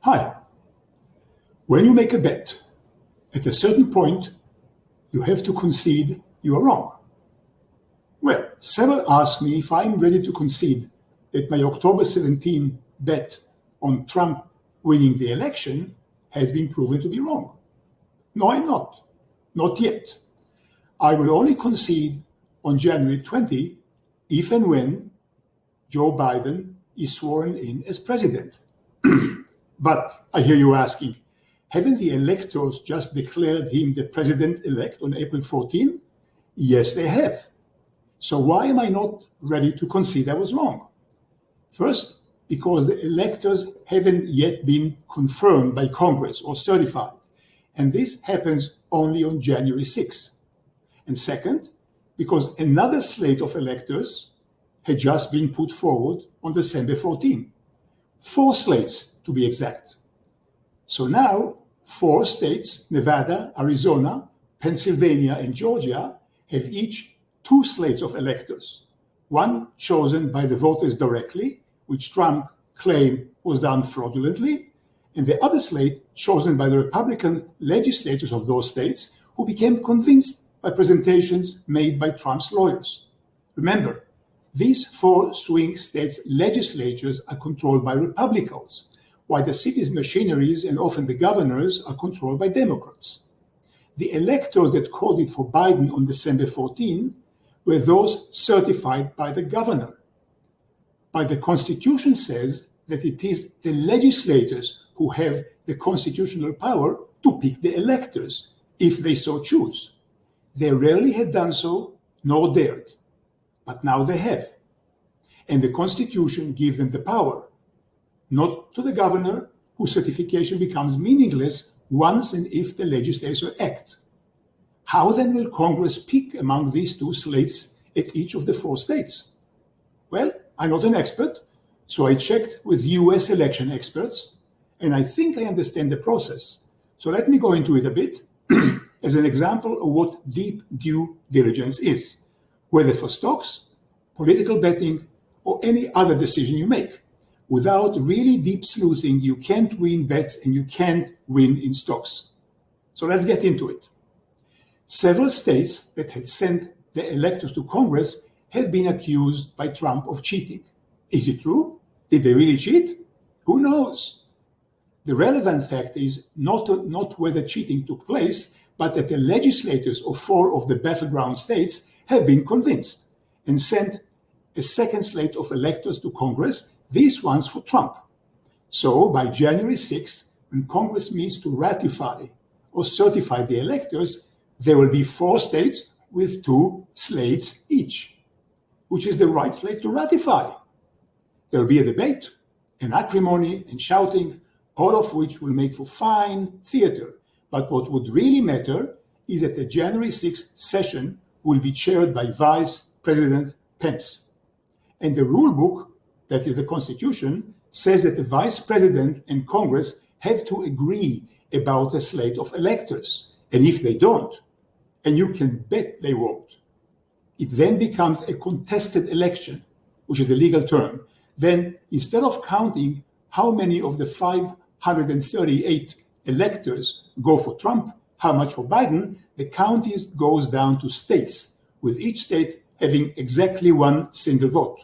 Hi. When you make a bet, at a certain point, you have to concede you are wrong. Well, several ask me if I'm ready to concede that my October 17 bet on Trump winning the election has been proven to be wrong. No, I'm not. Not yet. I will only concede on January 20 if and when Joe Biden is sworn in as president. But I hear you asking, haven't the electors just declared him the president-elect on April 14? Yes, they have. So why am I not ready to concede I was wrong? First, because the electors haven't yet been confirmed by Congress or certified, and this happens only on January 6th. And second, because another slate of electors had just been put forward on December 14. 4 slates, to be exact. So now, 4 states, Nevada, Arizona, Pennsylvania, and Georgia, have each 2 slates of electors, one chosen by the voters directly, which Trump claimed was done fraudulently, and the other slate chosen by the Republican legislators of those states who became convinced by presentations made by Trump's lawyers. Remember, these 4 swing states' legislatures are controlled by Republicans, while the city's machineries and often the governors are controlled by Democrats. The electors that called for Biden on December 14 were those certified by the governor. But the Constitution says that it is the legislators who have the constitutional power to pick the electors, if they so choose. They rarely had done so, nor dared. But now they have. And the Constitution gives them the power, not to the governor, whose certification becomes meaningless once and if the legislature act. How then will Congress pick among these 2 slates at each of the 4 states? Well, I'm not an expert, so I checked with US election experts, and I think I understand the process. So let me go into it a bit as an example of what deep due diligence is, whether for stocks, political betting, or any other decision you make. Without really deep sleuthing, you can't win bets and you can't win in stocks. So let's get into it. Several states that had sent their electors to Congress have been accused by Trump of cheating. Is it true? Did they really cheat? Who knows? The relevant fact is not whether cheating took place, but that the legislators of 4 of the battleground states have been convinced and sent a second slate of electors to Congress, these ones for Trump. So by January 6th, when Congress meets to ratify or certify the electors, there will be 4 states with 2 slates each, which is the right slate to ratify. There will be a debate, and acrimony and shouting, all of which will make for fine theater. But what would really matter is that the January 6th session will be chaired by Vice President Pence. And the rule book, that is the Constitution, says that the Vice President and Congress have to agree about a slate of electors. And if they don't, and you can bet they won't, it then becomes a contested election, which is a legal term. Then instead of counting how many of the 538 electors go for Trump, how much for Biden, the counties goes down to states, with each state having exactly 1 single vote.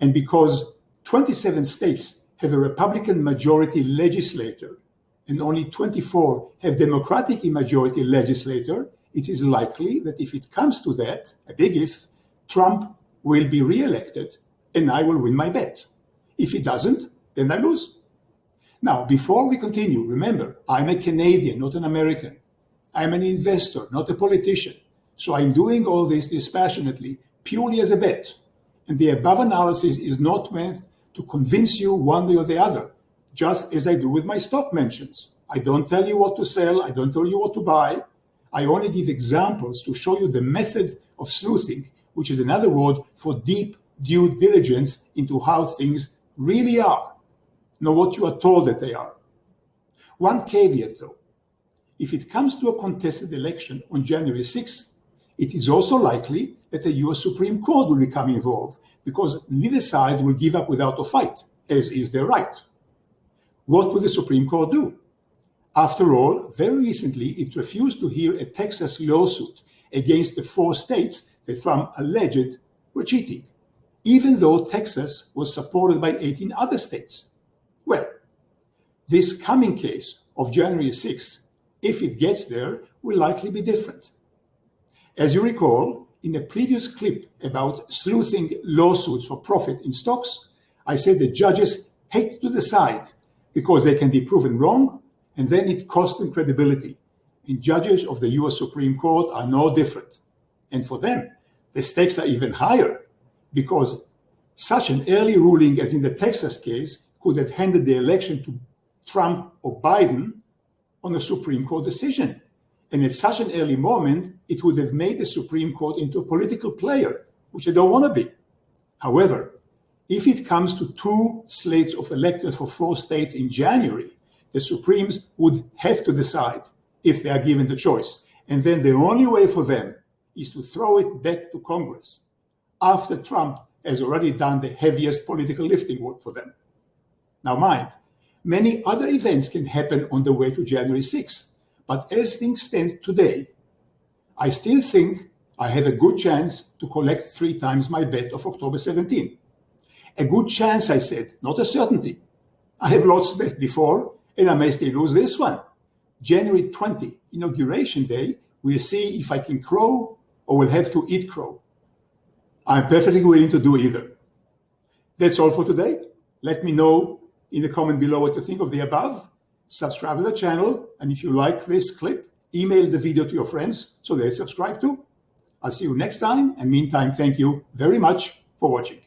And because 27 states have a Republican majority legislator and only 24 have Democratic majority legislator, it is likely that if it comes to that, a big if, Trump will be reelected and I will win my bet. If he doesn't, then I lose. Now, before we continue, remember, I'm a Canadian, not an American. I'm an investor, not a politician. So I'm doing all this dispassionately, purely as a bet. And the above analysis is not meant to convince you one way or the other, just as I do with my stock mentions. I don't tell you what to sell. I don't tell you what to buy. I only give examples to show you the method of sleuthing, which is another word for deep due diligence into how things really are, not what you are told that they are. One caveat, though. If it comes to a contested election on January 6th, it is also likely that the US Supreme Court will become involved because neither side will give up without a fight, as is their right. What will the Supreme Court do? After all, very recently it refused to hear a Texas lawsuit against the 4 states that Trump alleged were cheating, even though Texas was supported by 18 other states. Well, this coming case of January 6th, if it gets there, will likely be different. As you recall, in a previous clip about sleuthing lawsuits for profit in stocks, I said that judges hate to decide because they can be proven wrong, and then it costs them credibility. And judges of the US Supreme Court are no different. And for them, the stakes are even higher, because such an early ruling as in the Texas case could have handed the election to Trump or Biden on a Supreme Court decision. And at such an early moment, it would have made the Supreme Court into a political player, which they don't want to be. However, if it comes to 2 slates of electors for 4 states in January, the Supremes would have to decide if they are given the choice. And then the only way for them is to throw it back to Congress after Trump has already done the heaviest political lifting work for them. Now mind, many other events can happen on the way to January 6th, but as things stand today, I still think I have a good chance to collect 3 times my bet of October 17. A good chance, I said, not a certainty. I have lost bet before, and I may still lose this one. January 20, Inauguration Day, we'll see if I can crow or will have to eat crow. I'm perfectly willing to do either. That's all for today. Let me know in the comment below what you think of the above. Subscribe to the channel, and if you like this clip, email the video to your friends so they subscribe too. I'll see you next time, and meantime, thank you very much for watching.